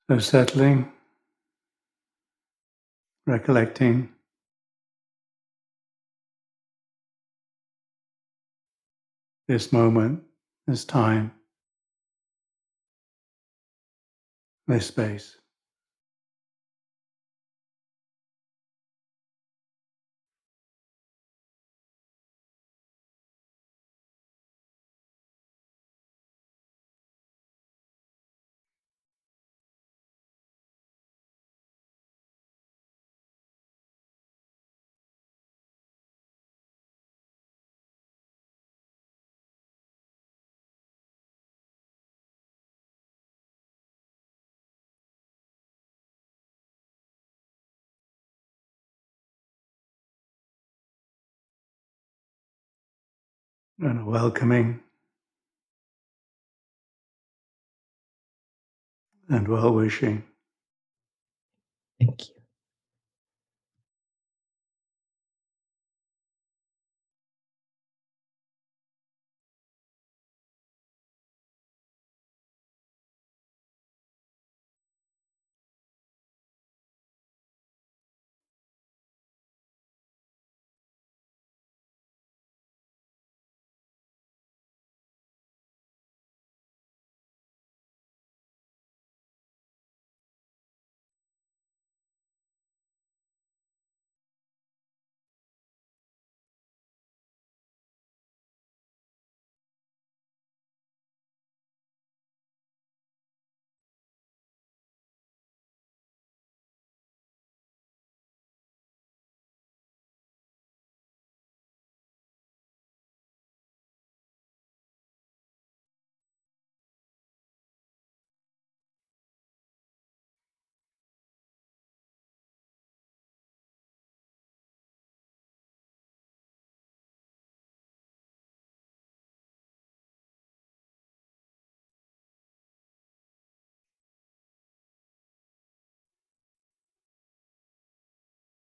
So settling, recollecting this moment, this time, this space. And a welcoming and well-wishing. Thank you.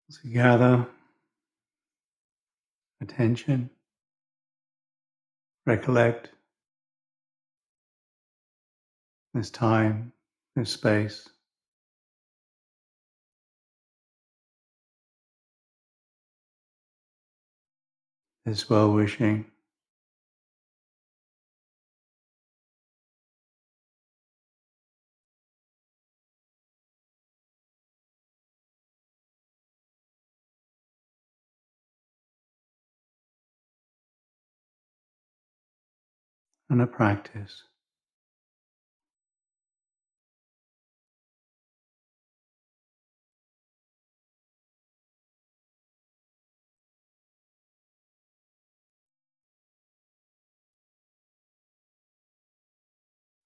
So gather attention, recollect this time, this space. This well-wishing, and a practice.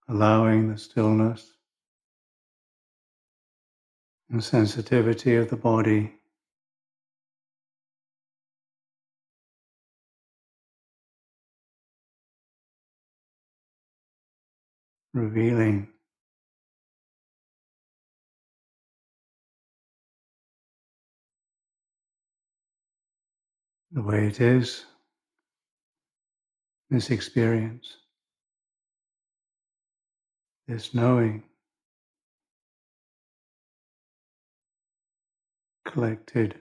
Allowing the stillness and sensitivity of the body revealing the way it is, this experience, this knowing, collected,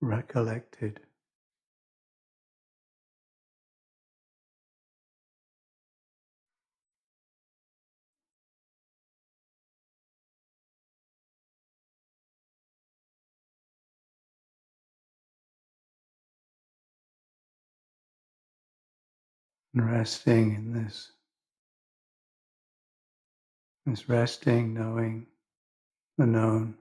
recollected. And resting in this resting, knowing the known.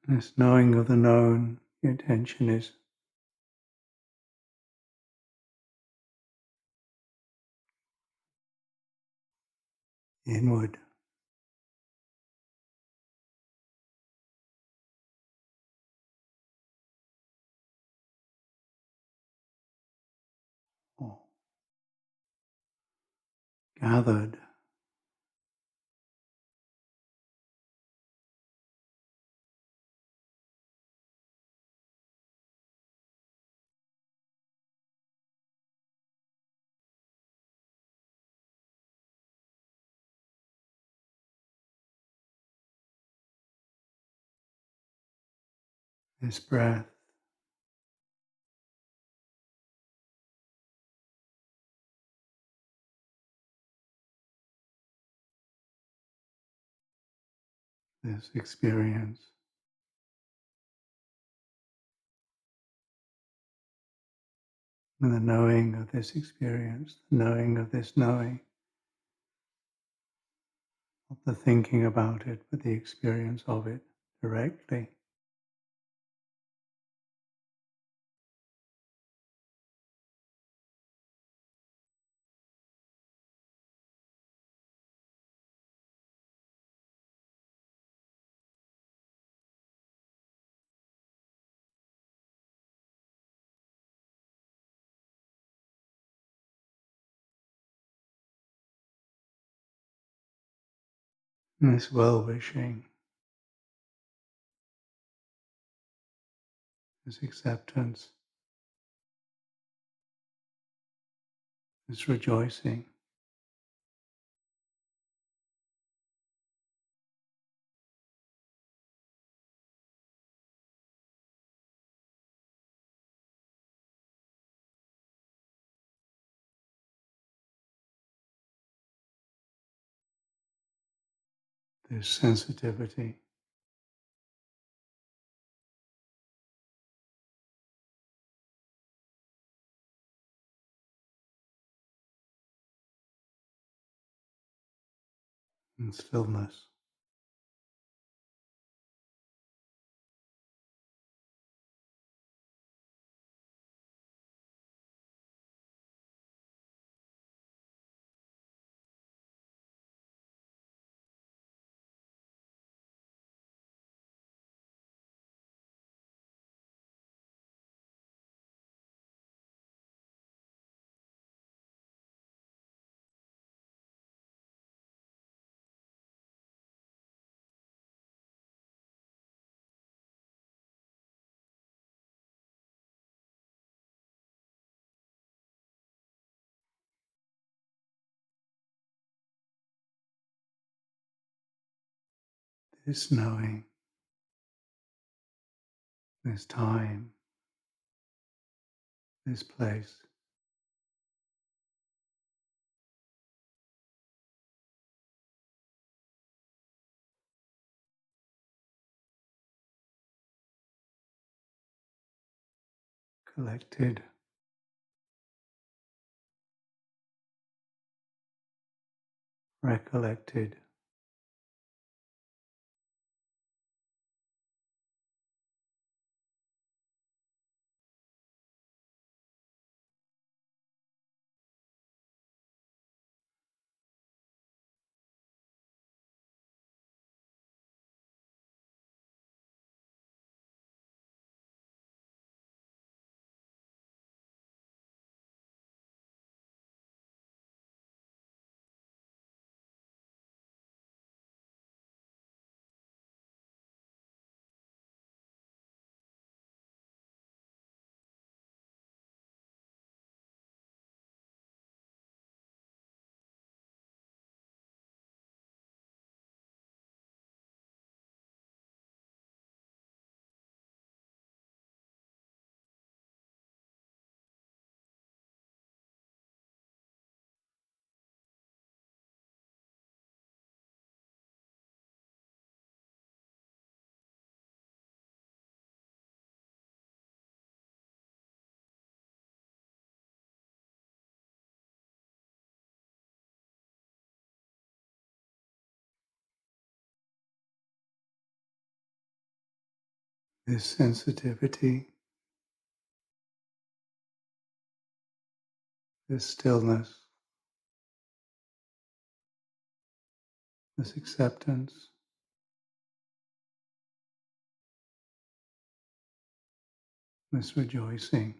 This knowing of the known, the attention is inward. Or gathered. This breath this experience, and the knowing of this experience, the knowing of this knowing, not the thinking about it, but the experience of it directly. And this well-wishing, this acceptance, this rejoicing, this sensitivity, and stillness. This knowing, this time, this place, collected, recollected, this sensitivity, this stillness, this acceptance, this rejoicing,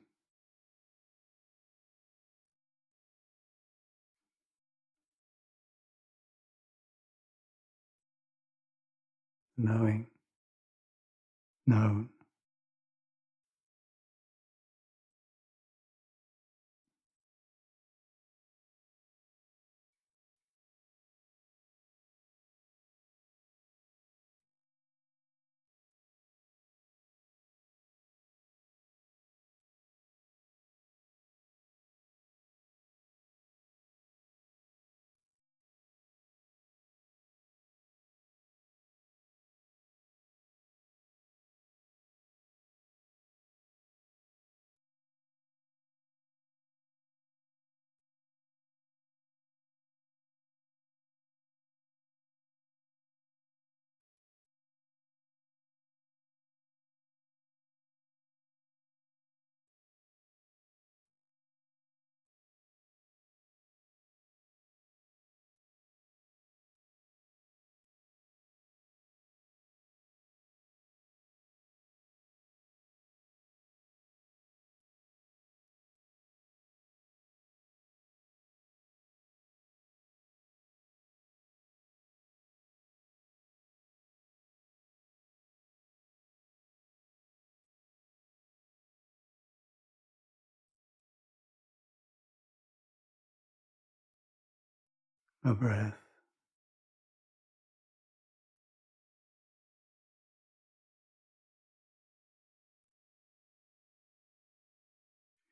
knowing, known, a breath,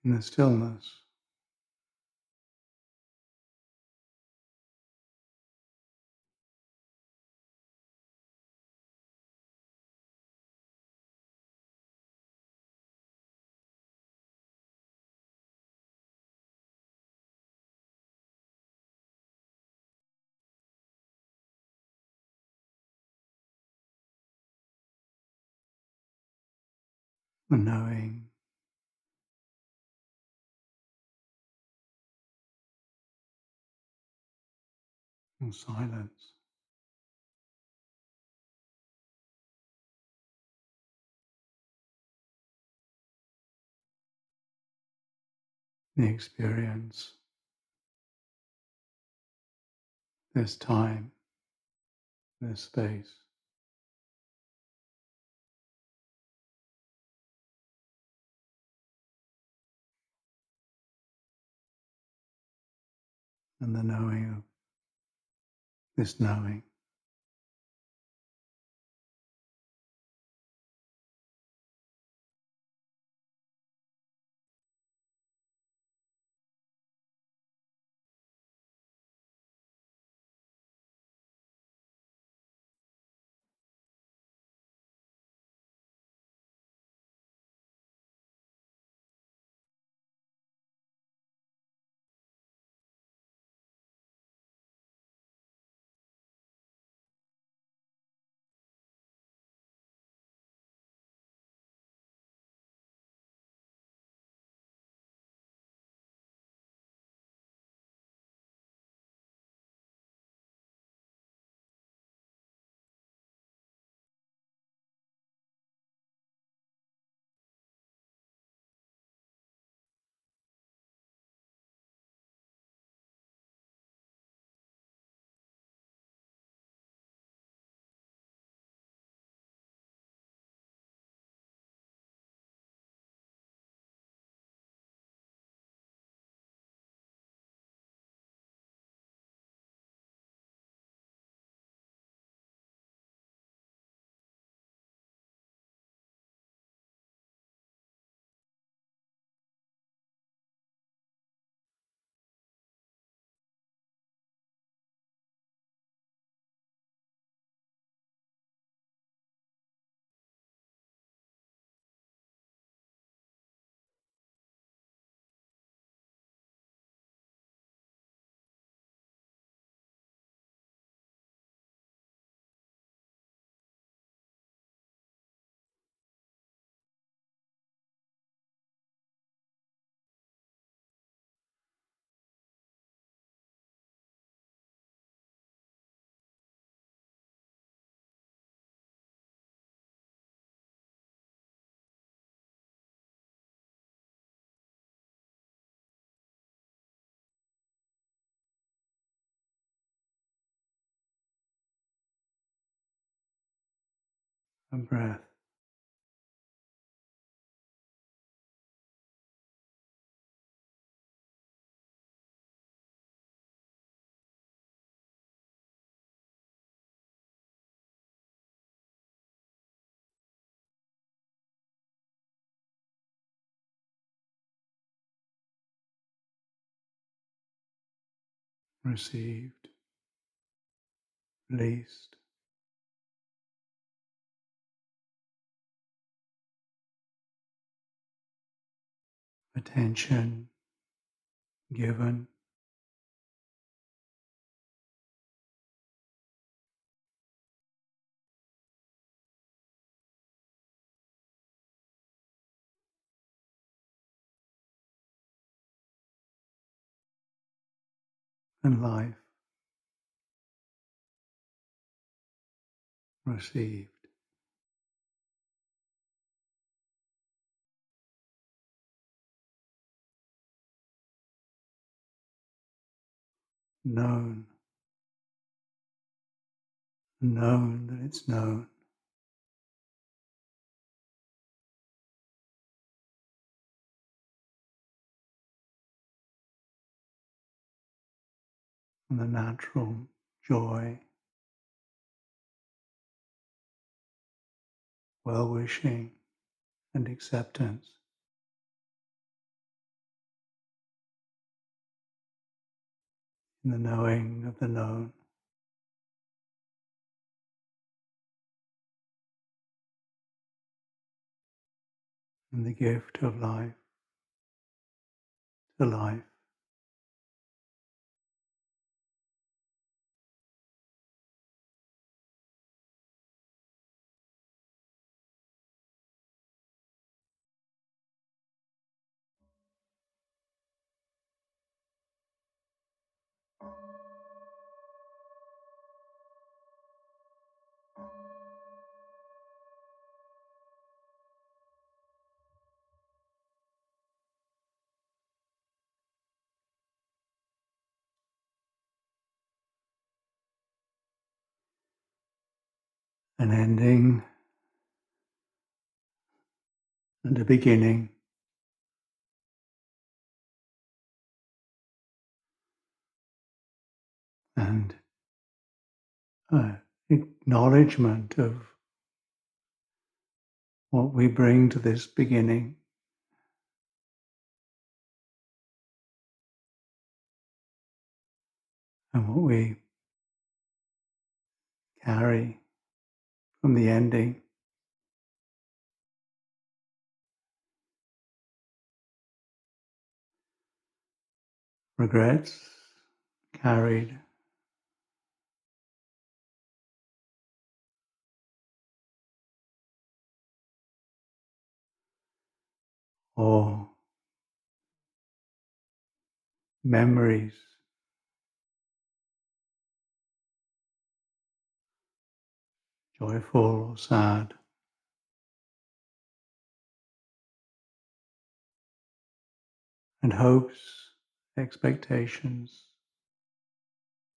in the stillness, the knowing, and silence, the experience, this time, this space, and the knowing of this knowing. and breath. Received, released, attention given, and life received. Known, known that it's known. And the natural joy, well-wishing and acceptance in the knowing of the known. And the gift of life to life. An ending and a beginning. And acknowledgement of what we bring to this beginning. And what we carry from the ending. Regrets carried, or memories, joyful or sad. And hopes, expectations,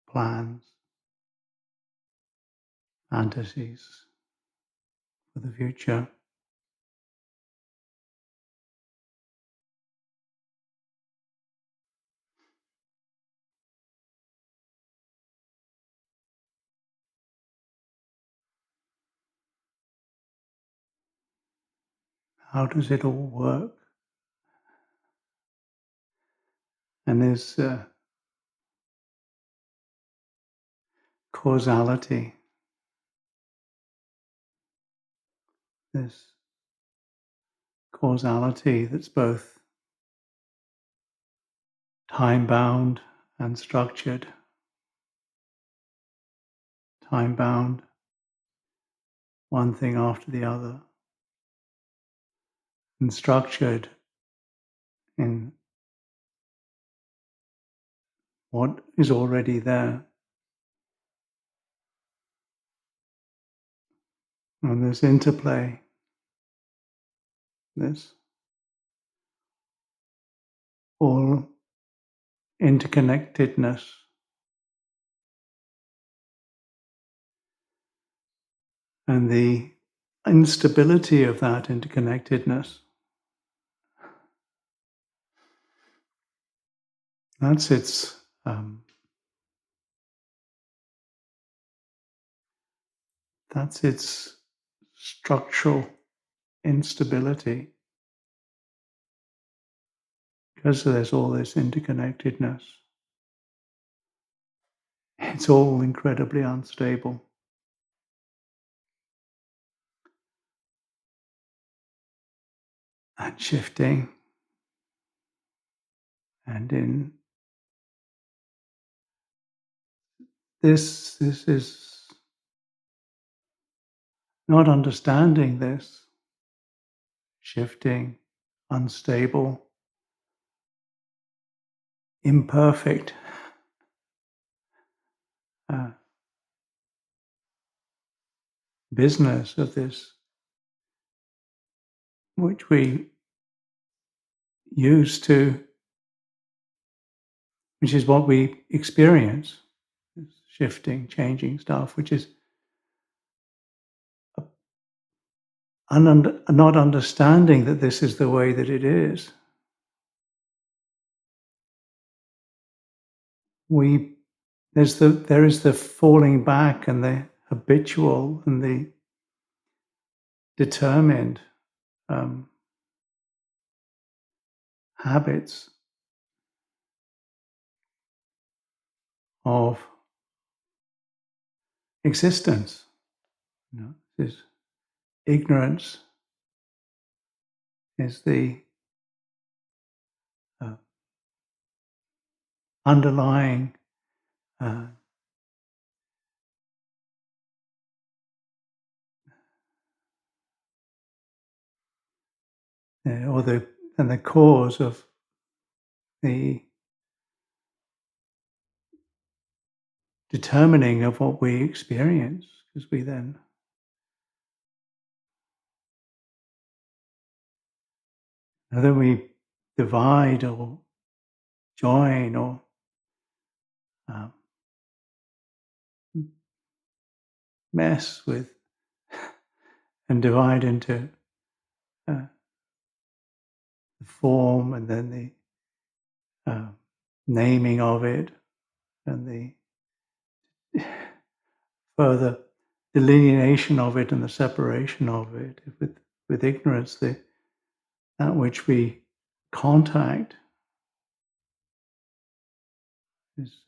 plans, fantasies for the future. How does it all work? And there's causality, this causality that's both time-bound and structured. Time-bound, one thing after the other, and structured in what is already there. And this interplay, this all interconnectedness, and the instability of that interconnectedness. That's its structural instability, because there's all this interconnectedness. It's all incredibly unstable. And shifting. And in this is not understanding this, shifting, unstable, imperfect business of this, which we use to, which is what we experience, this shifting, changing stuff, which is not understanding that this is the way that it is. There is the falling back and the habitual and the determined habits of existence. This ignorance is the underlying and the cause of the determining of what we experience, because we then we divide or join or mess with and divide into the form and then the naming of it and the further delineation of it and the separation of it. With ignorance, that which we contact is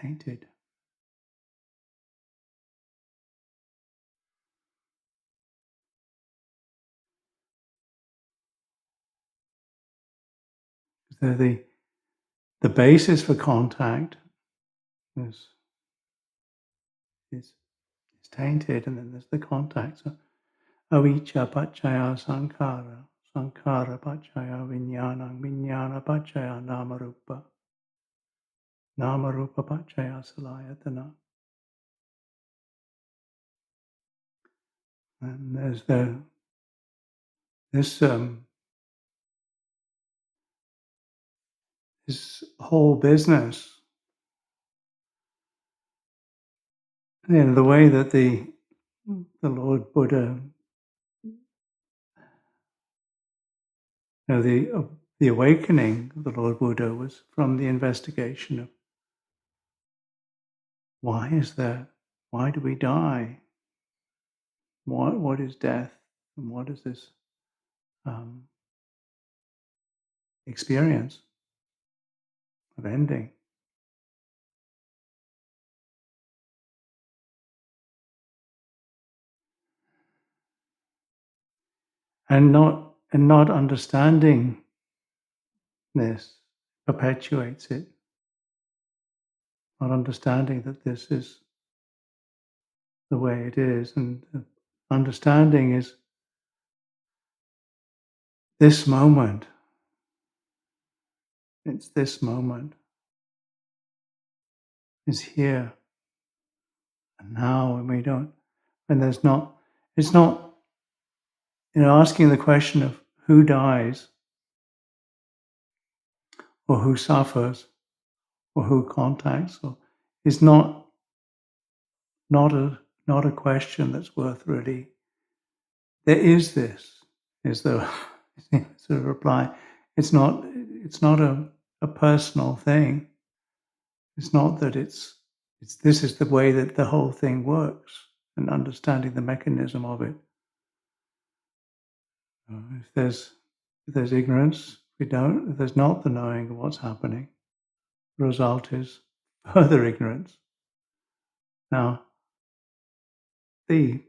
tainted. So the basis for contact is tainted, and then there's the contact. So avicca paccaya sankhara, sankhara paccaya vijnana, vijnana paccaya namarupa, namarupa paccaya salayatana. And there's this whole business, the way that the Lord Buddha, the awakening of the Lord Buddha was from the investigation of why do we die? What is death? And what is this experience of ending? And not understanding this perpetuates it. Not understanding that this is the way it is, and understanding is this moment. It's this moment. It's here and now, and it's not, asking the question of who dies or who suffers or who contacts is not not a question that's worth really. There is this, is the sort of reply. It's not a personal thing. It's not that it's this is the way that the whole thing works, and understanding the mechanism of it. If there's ignorance, if there's not the knowing of what's happening, the result is further ignorance. Now, the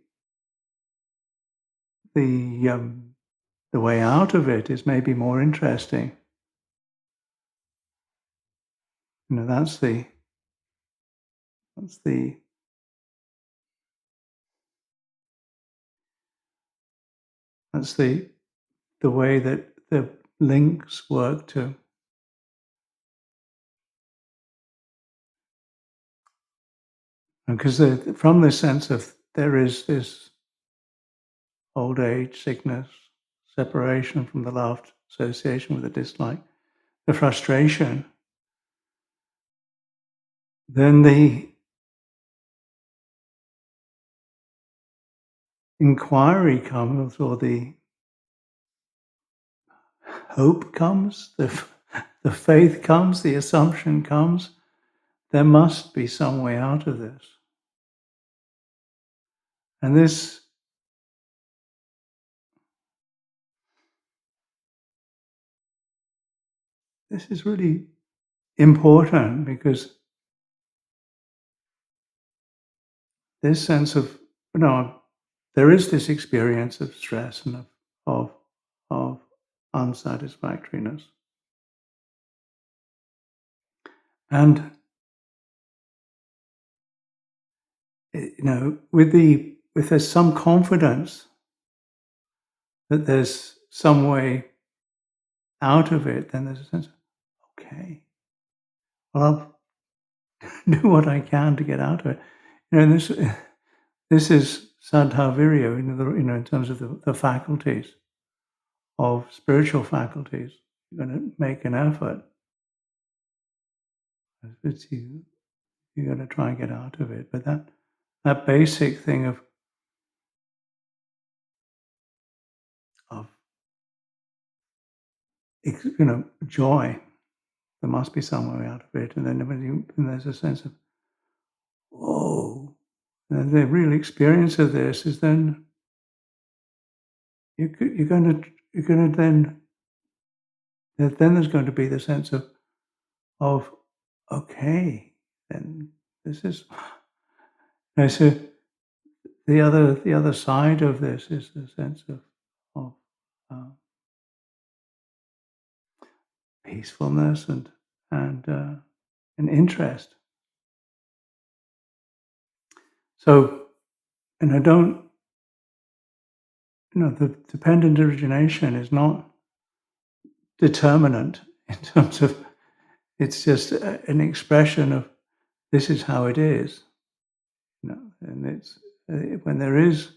the the way out of it is maybe more interesting. That's the that's the that's the way that the links work too. Because from this sense of there is this old age, sickness, separation from the loved, association with the dislike, the frustration, then the inquiry comes, or the hope comes, the faith comes, the assumption comes. There must be some way out of this. And this is really important, because this sense of, there is this experience of stress and of unsatisfactoriness. And if there's some confidence that there's some way out of it, then there's a sense of, okay, well, I'll do what I can to get out of it. This is Sumedharama Viryo, in terms of the faculties of spiritual faculties. You're going to make an effort. You're going to try and get out of it. But that basic thing of joy, there must be some way out of it. And then when there's a sense of, whoa, and the real experience of this is then you're going to then there's going to be the sense of okay, then this is. So the other side of this is the sense of peacefulness and interest. So, the dependent origination is not determinant in terms of, it's just an expression of this is how it is. And it's when there is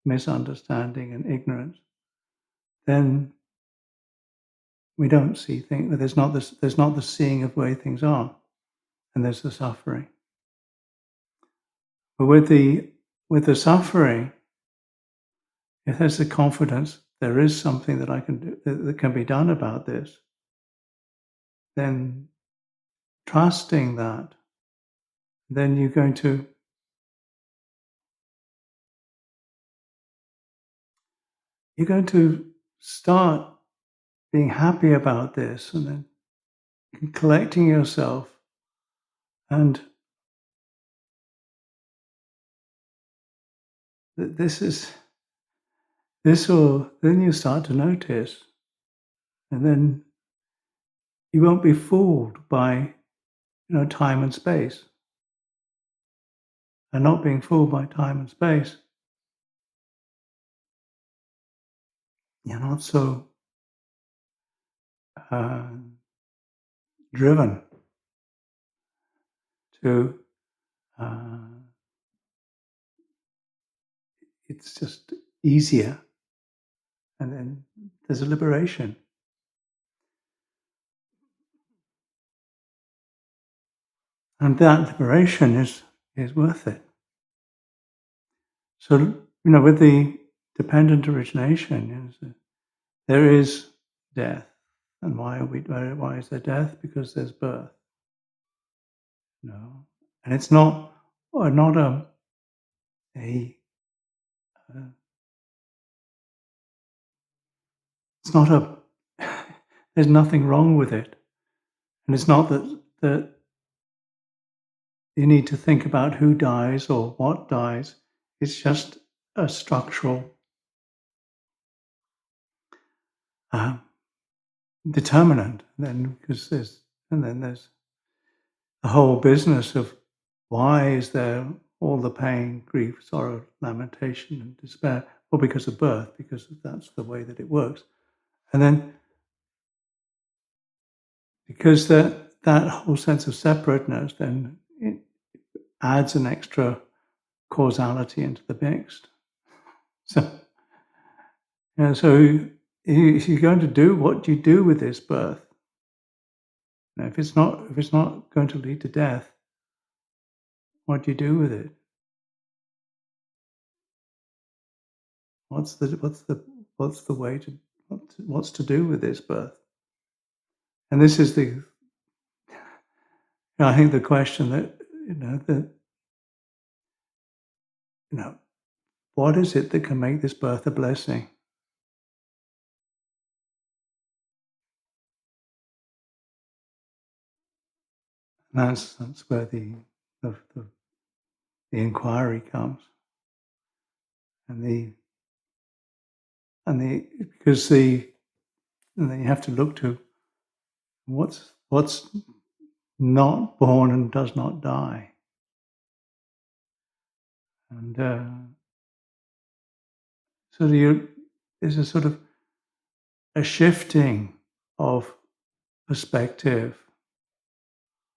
misunderstanding and ignorance, then we don't see things. There's not the seeing of the way things are, and there's the suffering. But with the suffering, if there's the confidence, there is something that I can do, that can be done about this, then trusting that, then you're going to start being happy about this, and then collecting yourself, and this will, then you start to notice, and then you won't be fooled by time and space. And not being fooled by time and space, you're not so driven to, it's just easier, and then there's a liberation. And that liberation is worth it. So, with the dependent origination, there is death. And why is there death? Because there's birth. And it's not a uh, it's not a there's nothing wrong with it. And it's not that you need to think about who dies or what dies. It's just a structural uh, determinant. Then there's the whole business of why is there all the pain, grief, sorrow, lamentation, and despair? Well, because of birth, because that's the way that it works. And then because that whole sense of separateness, then it adds an extra causality into the mix. So, if you're going to do what do you do with this birth, if it's not going to lead to death, what do you do with it? What's the way to what's to do with this birth? And this is I think the question that what is it that can make this birth a blessing? And that's where the, the inquiry comes, and because and then you have to look to what's not born and does not die, and so there's a sort of a shifting of perspective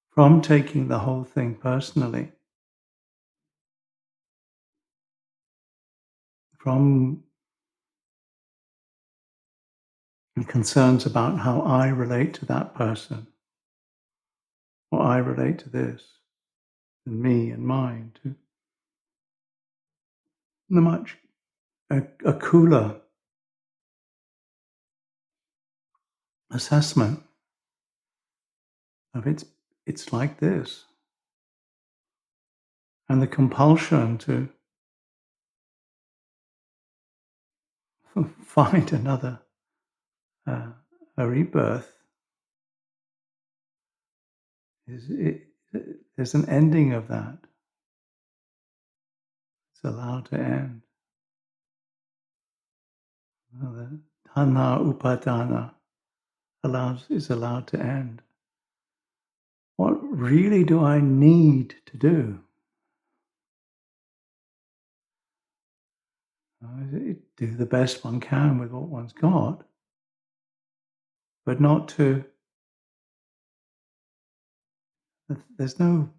from taking the whole thing personally, from concerns about how I relate to that person, or I relate to this, and me and mine, to the much a cooler assessment of it's like this, and the compulsion to find another a rebirth there's an ending of that. It's allowed to end. The tanha upadana is allowed to end. What really do I need to do? Do the best one can with what one's got, but not to. There's no.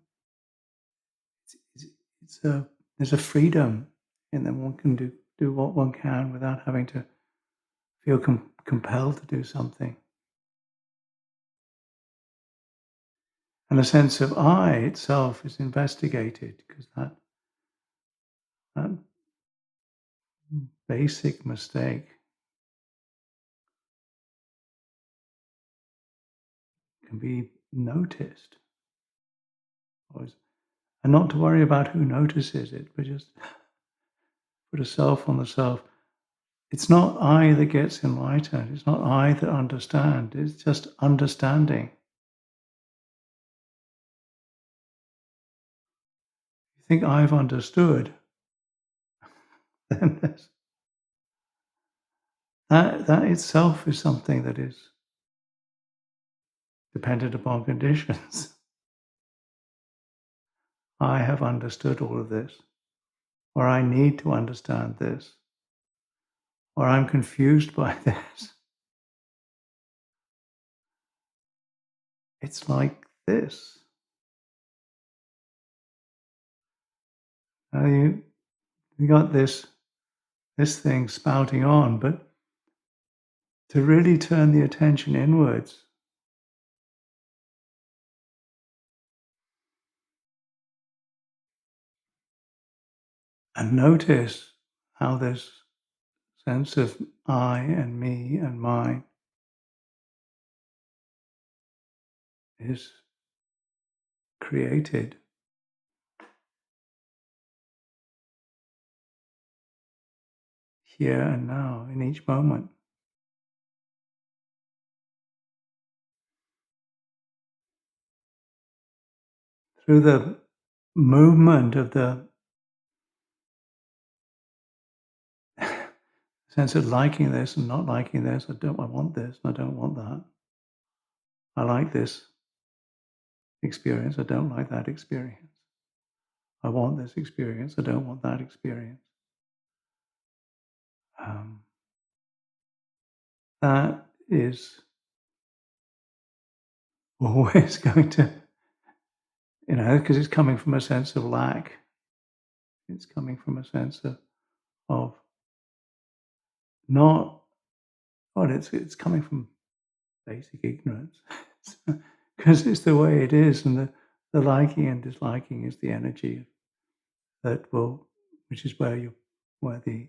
It's a. There's a freedom in that one can do what one can without having to feel compelled to do something. And the sense of I itself is investigated because that basic mistake can be noticed. And not to worry about who notices it, but just put a self on the self. It's not I that gets enlightened. It's not I that understand. It's just understanding. You think I've understood, then that itself is something that is dependent upon conditions. I have understood all of this, or I need to understand this, or I'm confused by this. It's like this. Now you got this thing spouting on, but to really turn the attention inwards, And notice how this sense of I and me and mine is created here and now in each moment. Through the movement of the sense of liking this and not liking this, I want this and I don't want that. I like this experience, I don't like that experience. I want this experience, I don't want that experience. That is always going to, because it's coming from a sense of lack. It's coming from a sense of not, well, it's coming from basic ignorance. Because it's the way it is, and the liking and disliking is the energy which is where the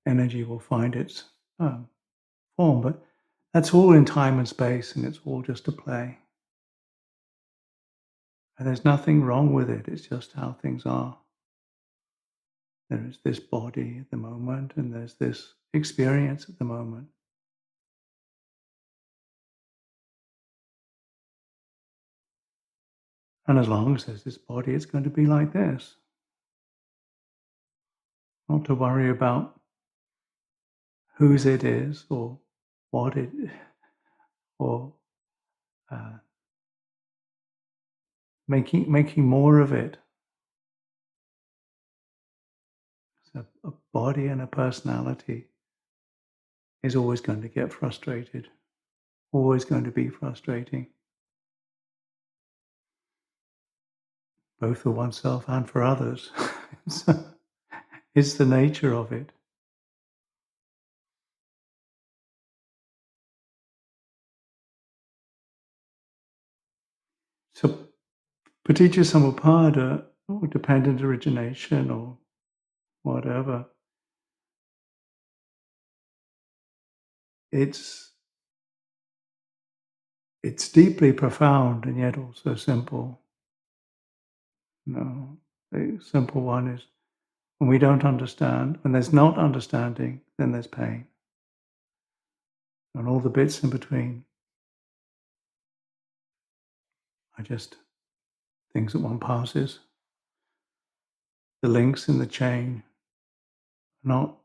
energy will find its form. But that's all in time and space, and it's all just a play. And there's nothing wrong with it. It's just how things are. There is this body at the moment, and there's this experience at the moment. And as long as there's this body, it's going to be like this. Not to worry about whose it is or what it or making more of it. So a body and a personality is always going to get frustrated, always going to be frustrating, both for oneself and for others. So it's the nature of it. So paticca samuppada, or dependent origination, or whatever, it's deeply profound and yet also simple. The simple one is when we don't understand, when there's not understanding, then there's pain. And all the bits in between are just things that one passes. The links in the chain are not,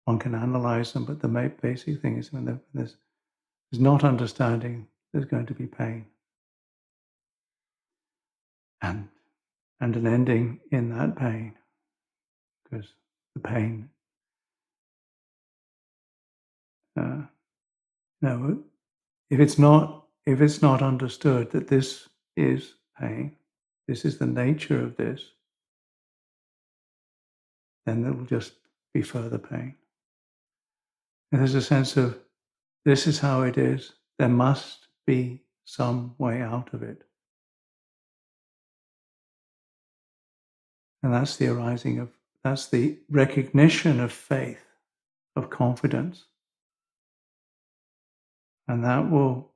one can analyze them, but the basic thing is when there's not understanding, there's going to be pain. And an ending in that pain, because the pain, if it's not understood that this is pain, this is the nature of this, then there will just be further pain. And there's a sense of, this is how it is, there must be some way out of it. And that's the recognition of faith, of confidence. And that will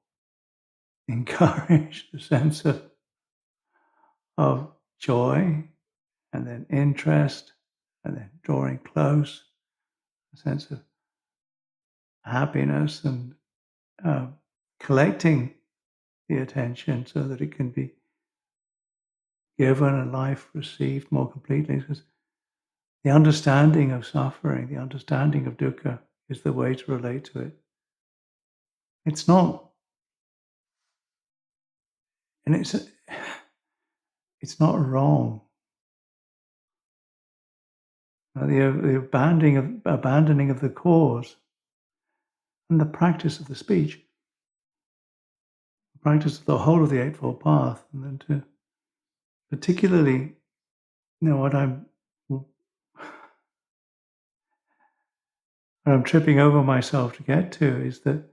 encourage the sense of joy, and then interest, and then drawing close, a sense of happiness, and collecting the attention so that it can be given and life received more completely. Because the understanding of suffering, the understanding of dukkha, is the way to relate to it. It's not, and it's not wrong. The abandoning of the cause and the practice of the speech, the practice of the whole of the Eightfold Path, and then to particularly, what I'm tripping over myself to get to is the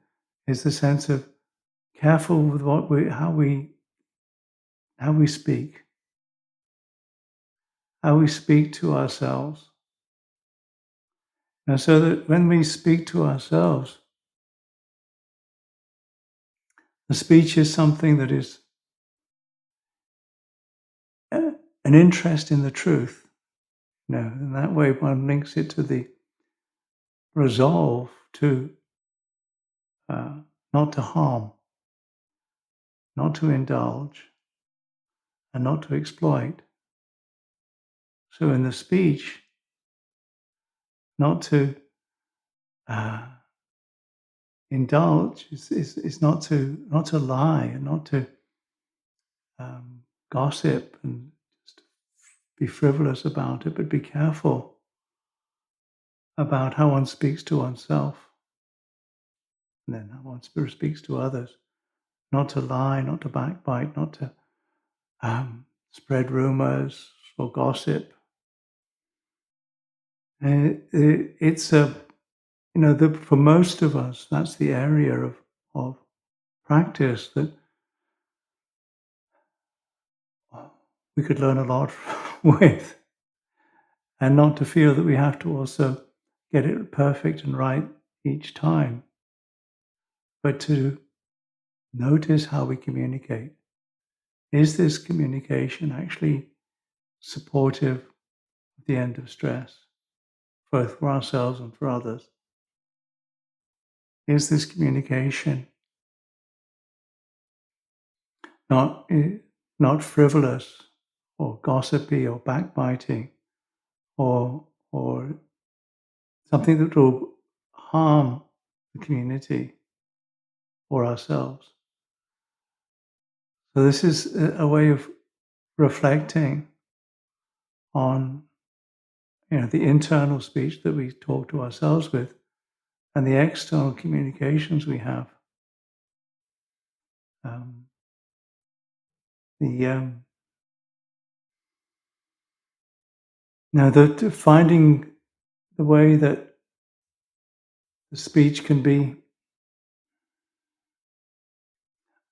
sense of careful with how we speak, how we speak to ourselves. And so that when we speak to ourselves, the speech is something that is an interest in the truth. In that way one links it to the resolve to not to harm, not to indulge, and not to exploit. So in the speech, not to indulge is not to lie and not to gossip and just be frivolous about it, but be careful about how one speaks to oneself and then how one speaks to others. Not to lie, not to backbite, not to spread rumors or gossip. It's for most of us, that's the area of practice that we could learn a lot with, and not to feel that we have to also get it perfect and right each time, but to notice how we communicate. Is this communication actually supportive at the end of stress, both for ourselves and for others? Is this communication not frivolous or gossipy or backbiting or something that will harm the community or ourselves? So this is a way of reflecting on the internal speech that we talk to ourselves with and the external communications we have. Finding the way that the speech can be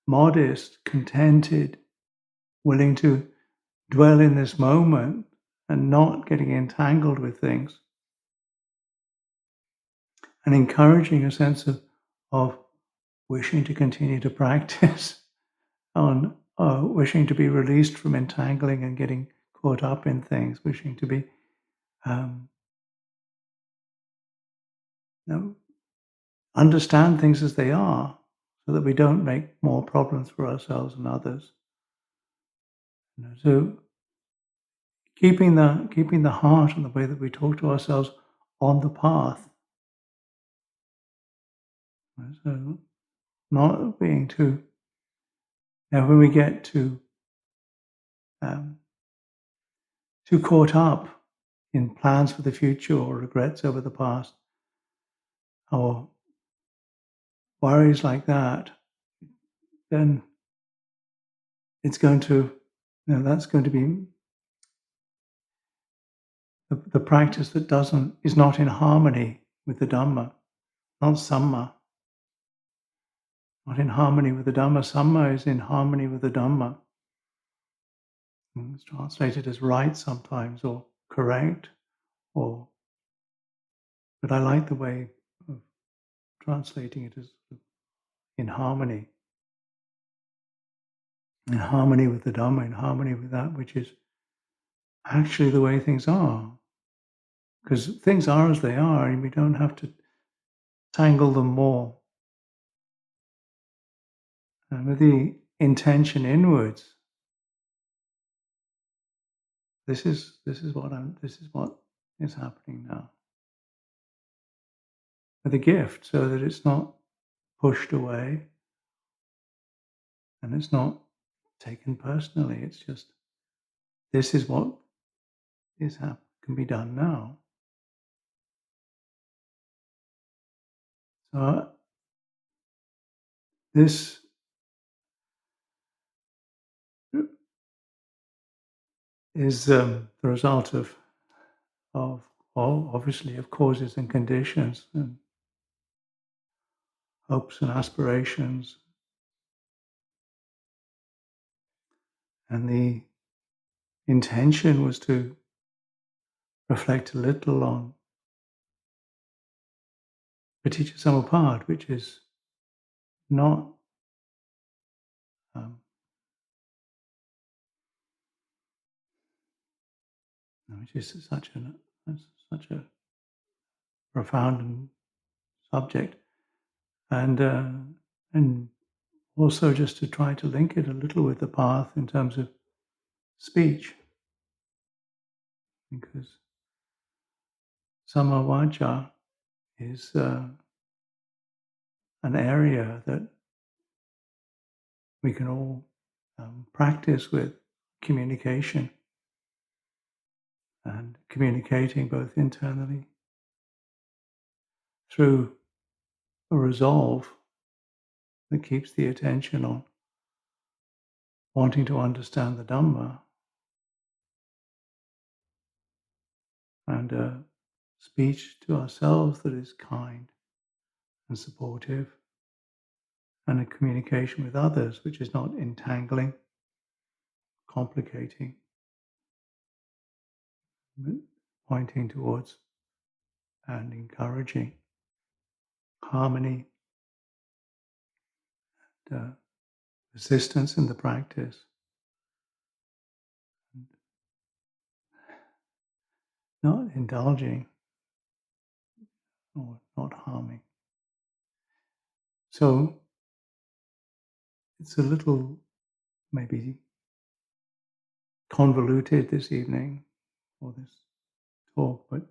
modest, contented, willing to dwell in this moment and not getting entangled with things, and encouraging a sense of wishing to continue to practice on wishing to be released from entangling and getting caught up in things, wishing to be understand things as they are so that we don't make more problems for ourselves and others. So keeping the heart and the way that we talk to ourselves on the path. So not being too, when we get too caught up in plans for the future or regrets over the past or worries like that, then it's going to, that's going to be the practice that is not in harmony with the Dhamma, not Samma. Not in harmony with the Dhamma. Samma is in harmony with the Dhamma. It's translated as right sometimes, or correct, but I like the way of translating it as in harmony with the Dhamma, in harmony with that which is actually the way things are. Because things are as they are, and we don't have to tangle them more. And with the intention inwards, this is what is happening now. With a gift, so that it's not pushed away and it's not taken personally. It's just, this is what can be done now. So this is the result of obviously of causes and conditions and hopes and aspirations And the intention was to reflect a little on Paticca Samuppada, which is not um, which is such a profound subject, and also just to try to link it a little with the path in terms of speech, because Samavaja is an area that we can all practice with communication and communicating both internally through a resolve that keeps the attention on wanting to understand the Dhamma, and a speech to ourselves that is kind and supportive, and a communication with others which is not entangling, complicating, but pointing towards and encouraging harmony and persistence in the practice, and not indulging or not harming. So it's a little maybe convoluted this evening or this talk, but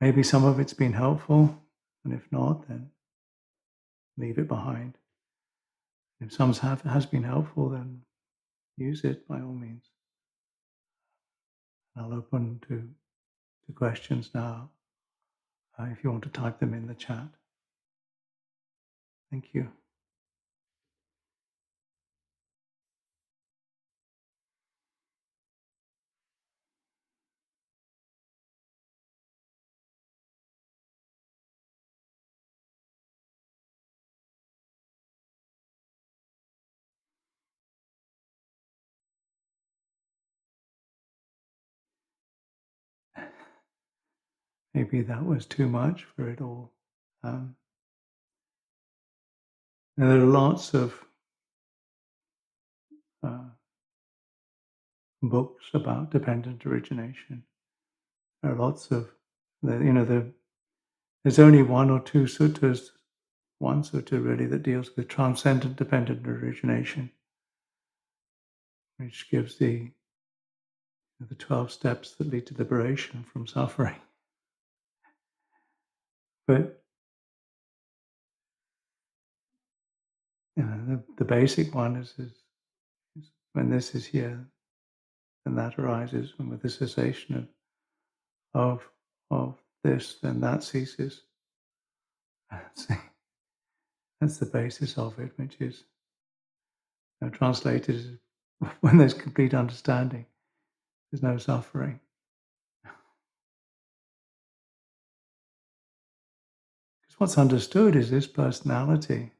maybe some of it's been helpful, and if not, then leave it behind. If some has been helpful, then use it by all means. I'll open to questions now, if you want to type them in the chat. Thank you. Maybe that was too much for it all. And there are lots of books about dependent origination. There are lots of, there's only one or two suttas, one sutta really, that deals with transcendent dependent origination, which gives the 12 steps that lead to liberation from suffering. But the basic one is when this is here, then that arises, and with the cessation of this, then that ceases. That's the basis of it, which is translated as when there's complete understanding, there's no suffering. Because what's understood is this personality.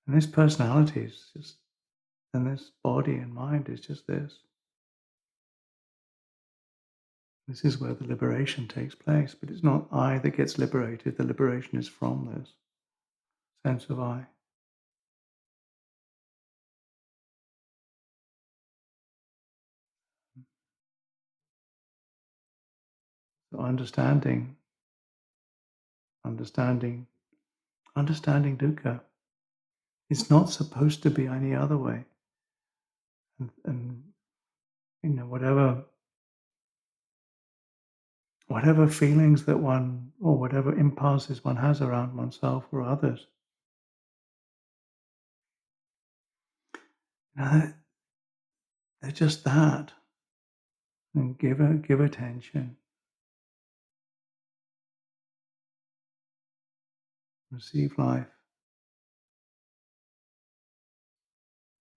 And this personality is just, and this body and mind is just this. This is where the liberation takes place, but it's not I that gets liberated. The liberation is from this sense of I. So understanding dukkha. It's not supposed to be any other way. And whatever feelings that one, or whatever impulses one has around oneself or others, they're just that. And give attention. Receive life.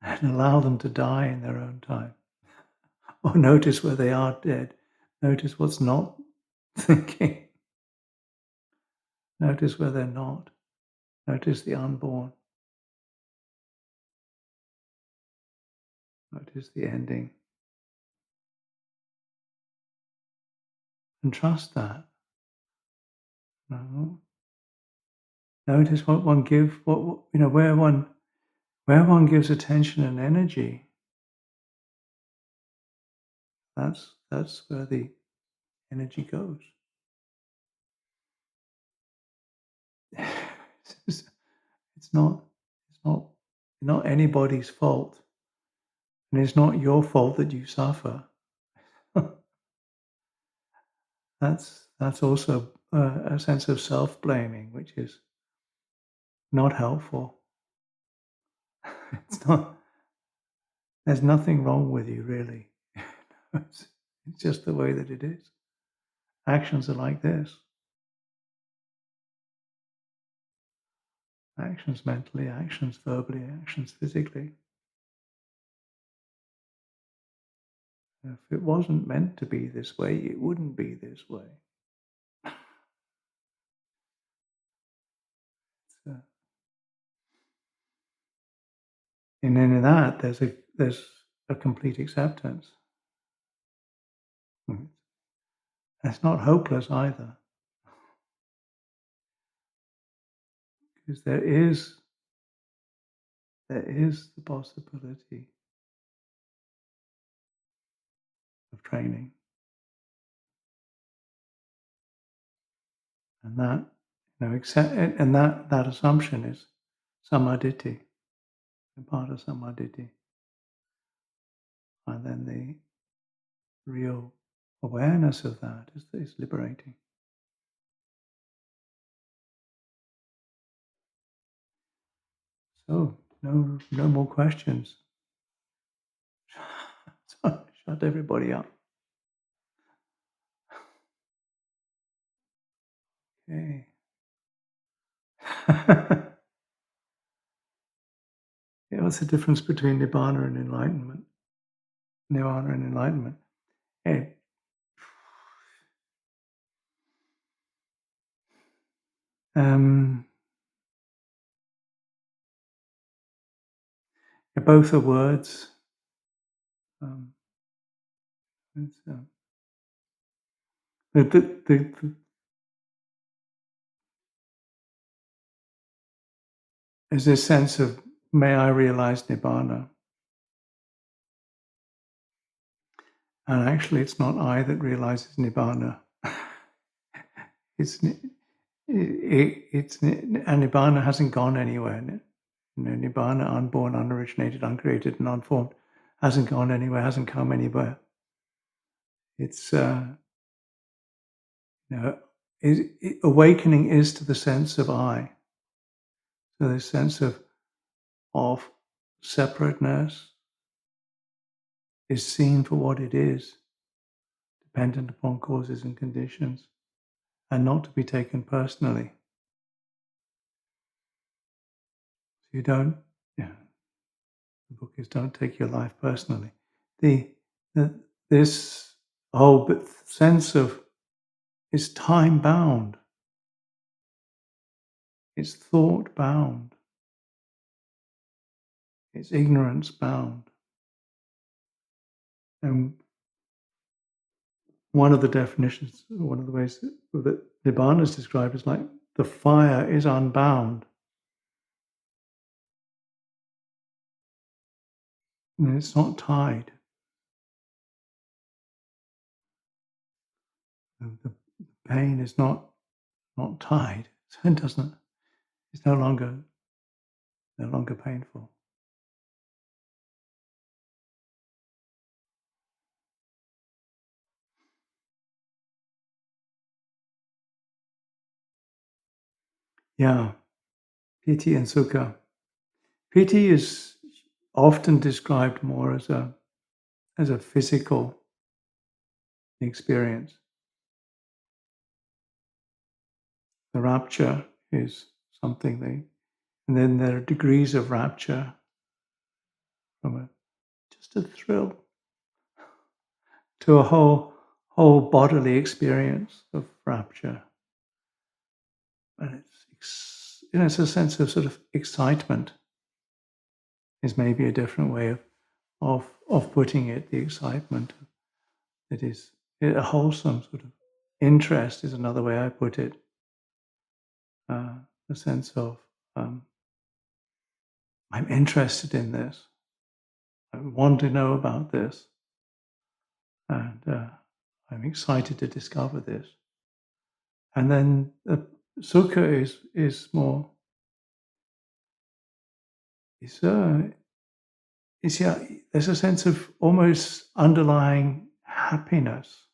And allow them to die in their own time. Or notice where they are dead. Notice what's not thinking. Notice where they're not. Notice the unborn. Notice the ending. And trust that. No. Notice what one gives, where one gives attention and energy. That's where the energy goes. It's not anybody's fault, and it's not your fault that you suffer. That's also a sense of self-blaming, which is not helpful. It's not. There's nothing wrong with you, really. It's just the way that it is. Actions are like this. Actions mentally, actions verbally, actions physically. If it wasn't meant to be this way, it wouldn't be this way. And then in that, there's a complete acceptance. And it's not hopeless either, because there is the possibility of training, and that and that assumption is samadhi, a part of samadhi, and then the real awareness of that is liberating. So no more questions. Shut everybody up. Okay. Yeah, what's the difference between nibbana and enlightenment? Nirvana and enlightenment. Hey, both are words. It's, there's this sense of, may I realize nibbana? And actually, it's not I that realizes nibbana. And nibbana hasn't gone anywhere. Nibbana, unborn, unoriginated, uncreated, and unformed, hasn't gone anywhere, hasn't come anywhere. It's awakening is to the sense of I. So this sense of separateness is seen for what it is, dependent upon causes and conditions, and not to be taken personally. So you don't, the book is Don't Take Your Life Personally. This whole sense of is time bound, it's thought bound, it's ignorance bound. And one of the definitions, one of the ways that Nibbana is described is like the fire is unbound. And it's not tied. The pain is not tied. So it doesn't. It's no longer painful. Yeah, piti and sukha. Piti is often described more as a physical experience. The rapture is something and then there are degrees of rapture from just a thrill to a whole bodily experience of rapture. And it's a sense of sort of excitement is maybe a different way of putting it, the excitement that is a wholesome sort of interest is another way I put it. The sense of I'm interested in this. I want to know about this, and I'm excited to discover this. And then the sukha is more. There's a sense of almost underlying happiness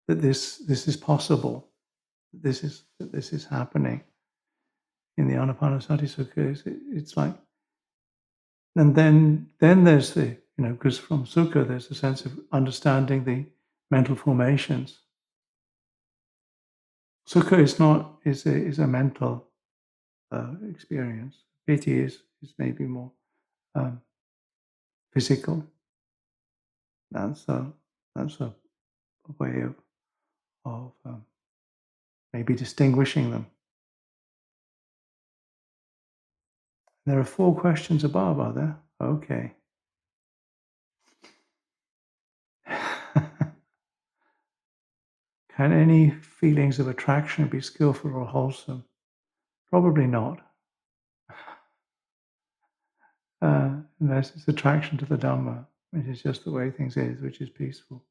that this is possible, that this is happening in the Anapanasati Sukha. It's like, and then there's the, because from Sukha there's a sense of understanding the mental formations. Sukha is a mental experience. Piti is maybe more physical. That's a way of maybe distinguishing them. There are 4 questions above, are there? Okay. Can any feelings of attraction be skillful or wholesome? Probably not. Unless it's attraction to the Dhamma, which is just the way things is, which is peaceful.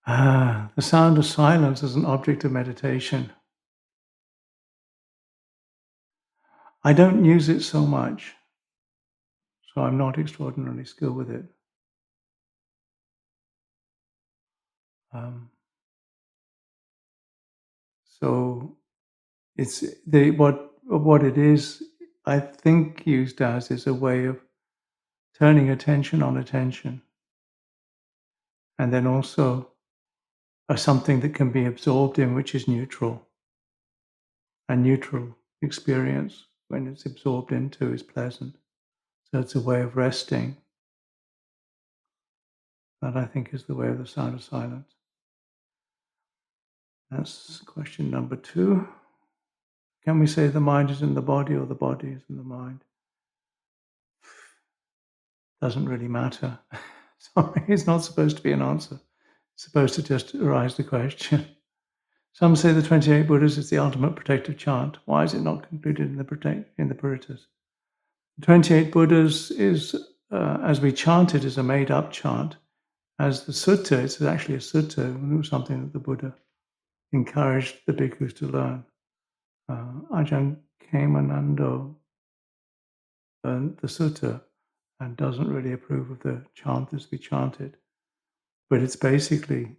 The sound of silence as an object of meditation. I don't use it so much, so I'm not extraordinarily skilled with it. So it's what it is, I think, used as is a way of turning attention on attention, and then also something that can be absorbed in, which is neutral. And neutral experience, when it's absorbed into, is pleasant. So it's a way of resting. That, I think, is the way of the sound of silence. That's question number 2. Can we say the mind is in the body or the body is in the mind? Doesn't really matter. Sorry, it's not supposed to be an answer. It's supposed to just arise the question. Some say the 28 Buddhas is the ultimate protective chant. Why is it not concluded in the Puritas? The 28 Buddhas is, as we chant it, is a made-up chant. As the sutta, it's actually a sutta, and it was something that the Buddha encouraged the bhikkhus to learn. Ajahn Kemanando learned the sutta and doesn't really approve of the chant as we chant it. But it's basically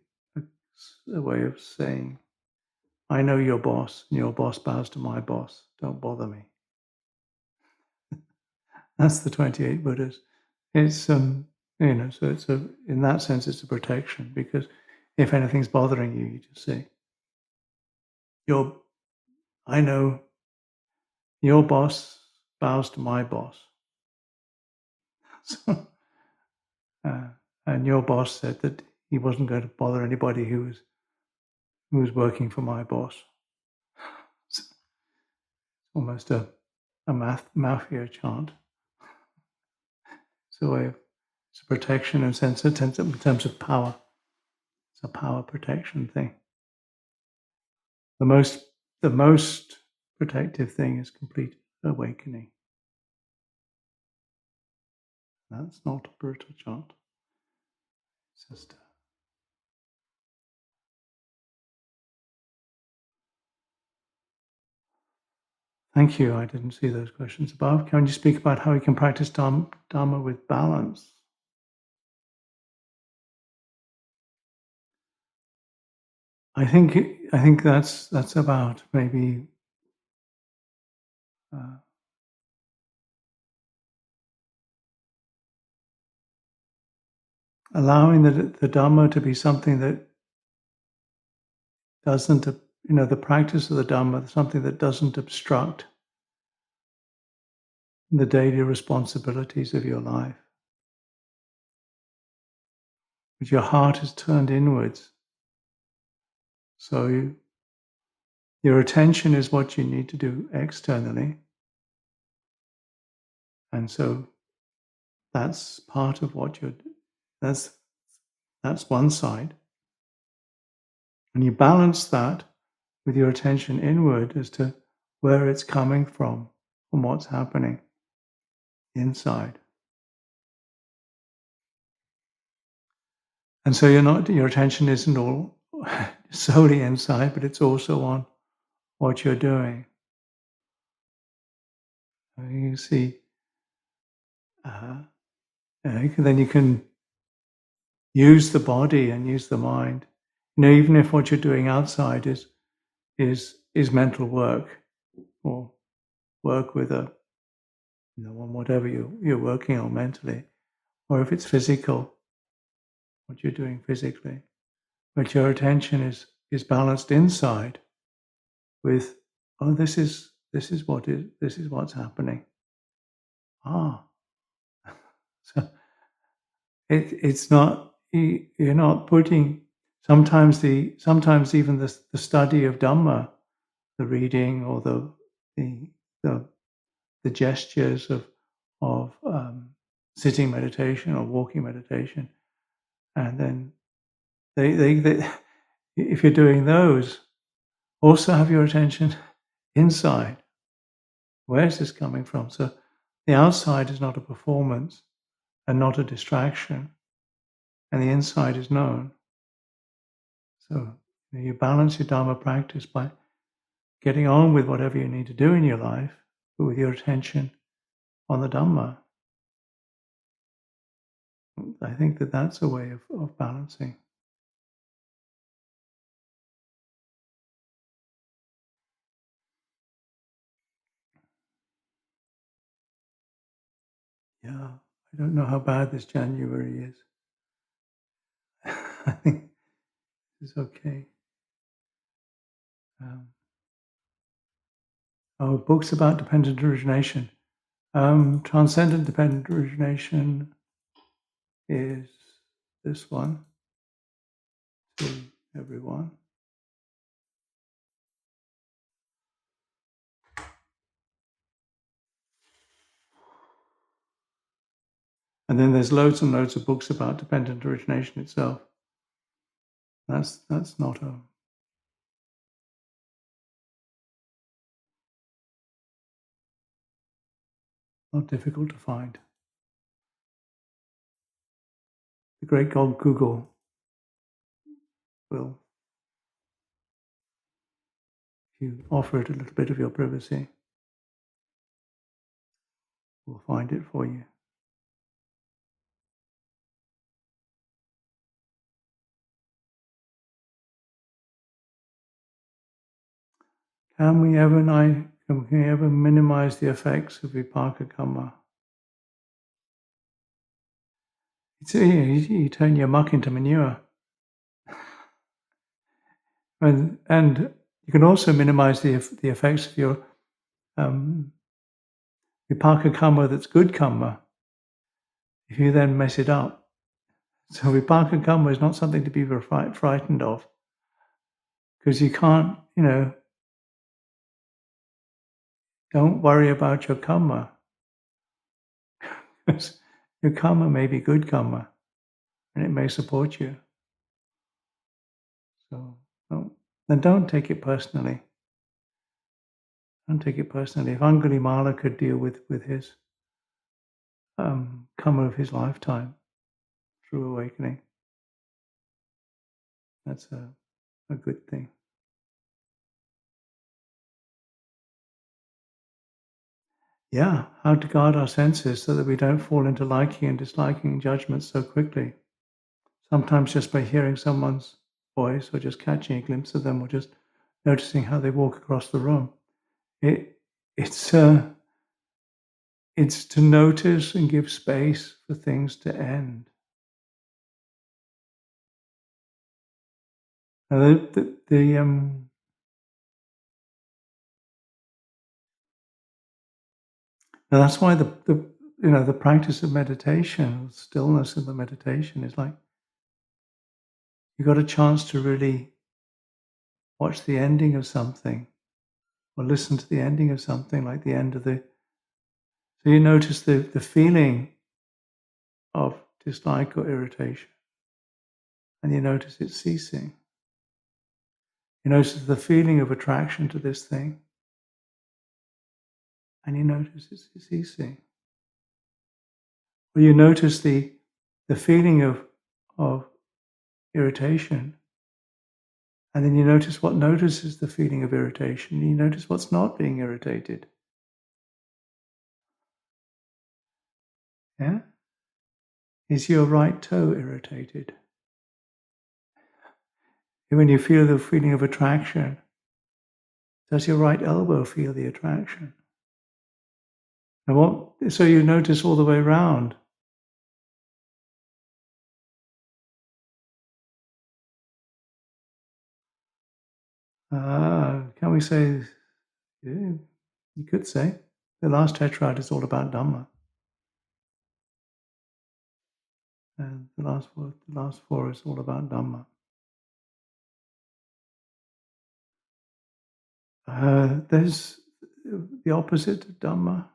a way of saying, I know your boss, and your boss bows to my boss. Don't bother me. That's the 28 Buddhas. It's so it's in that sense it's a protection, because if anything's bothering you, you just say, I know your boss bows to my boss. So, and your boss said that he wasn't going to bother anybody who was working for my boss. It's almost a mafia chant. It's a protection in terms of power. It's a power protection thing. The most protective thing is complete awakening. That's not a brutal chant. It's just thank you. I didn't see those questions above. Can you speak about how we can practice Dhamma with balance? I think that's about maybe allowing the Dhamma to be something that doesn't, the practice of the Dhamma, something that doesn't obstruct the daily responsibilities of your life. But your heart is turned inwards. So Your attention is what you need to do externally. And so that's part of what that's that's one side. And you balance that with your attention inward as to where it's coming from what's happening inside. And so your attention isn't all solely inside, but it's also on what you're doing. You see, then you can use the body and use the mind. Even if what you're doing outside is mental work, or work with on whatever you're working on mentally, or if it's physical, what you're doing physically, but your attention is balanced inside with, oh, this is what's happening. So it's not, you're not putting, sometimes even the study of Dhamma, the reading or the gestures of sitting meditation or walking meditation, and then they if you're doing those, also have your attention inside. Where is this coming from? So the outside is not a performance and not a distraction, and the inside is known. So you balance your Dhamma practice by getting on with whatever you need to do in your life, but with your attention on the Dhamma. I think that's a way of balancing. Yeah, I don't know how bad this January is. I think it's okay. Books about dependent origination. Transcendent dependent origination is this one to everyone. And then there's loads and loads of books about dependent origination itself. That's not difficult to find. The great God Google will, if you offer it a little bit of your privacy, will find it for you. Can we ever minimize the effects of vipaka karma? You turn your muck into manure. And you can also minimize the effects of your vipaka karma that's good karma if you then mess it up. So vipaka karma is not something to be frightened of, because you can't, don't worry about your karma. Because your karma may be good karma and it may support you. So don't take it personally. Don't take it personally. If Angulimala could deal with his karma of his lifetime through awakening, that's a good thing. Yeah, how to guard our senses so that we don't fall into liking and disliking judgments so quickly. Sometimes just by hearing someone's voice or just catching a glimpse of them or just noticing how they walk across the room. It's to notice and give space for things to end. Now that's why the practice of meditation, stillness in the meditation, is like you got a chance to really watch the ending of something, or listen to the ending of something, like the end of the... So you notice the feeling of dislike or irritation, and you notice it ceasing. You notice the feeling of attraction to this thing, and you notice it's ceasing. Or you notice the feeling of irritation, and then you notice what notices the feeling of irritation. You notice what's not being irritated. Yeah? Is your right toe irritated? When you feel the feeling of attraction, does your right elbow feel the attraction? So you notice all the way around. Can we say, yeah, you could say, the last tetrad is all about Dhamma. And the last four is all about Dhamma. There's the opposite of Dhamma.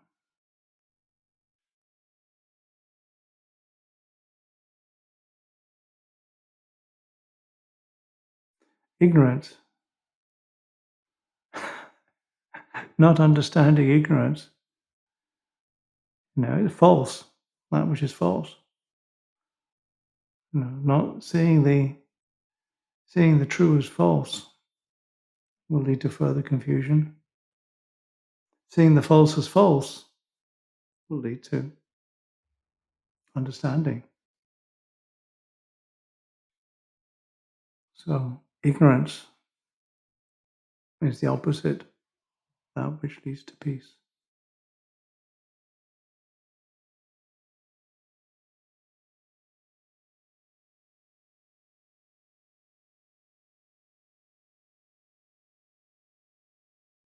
Ignorance. Not understanding ignorance. It's false. That which is false. Not seeing the true as false will lead to further confusion. Seeing the false as false will lead to understanding. So ignorance is the opposite, that which leads to peace.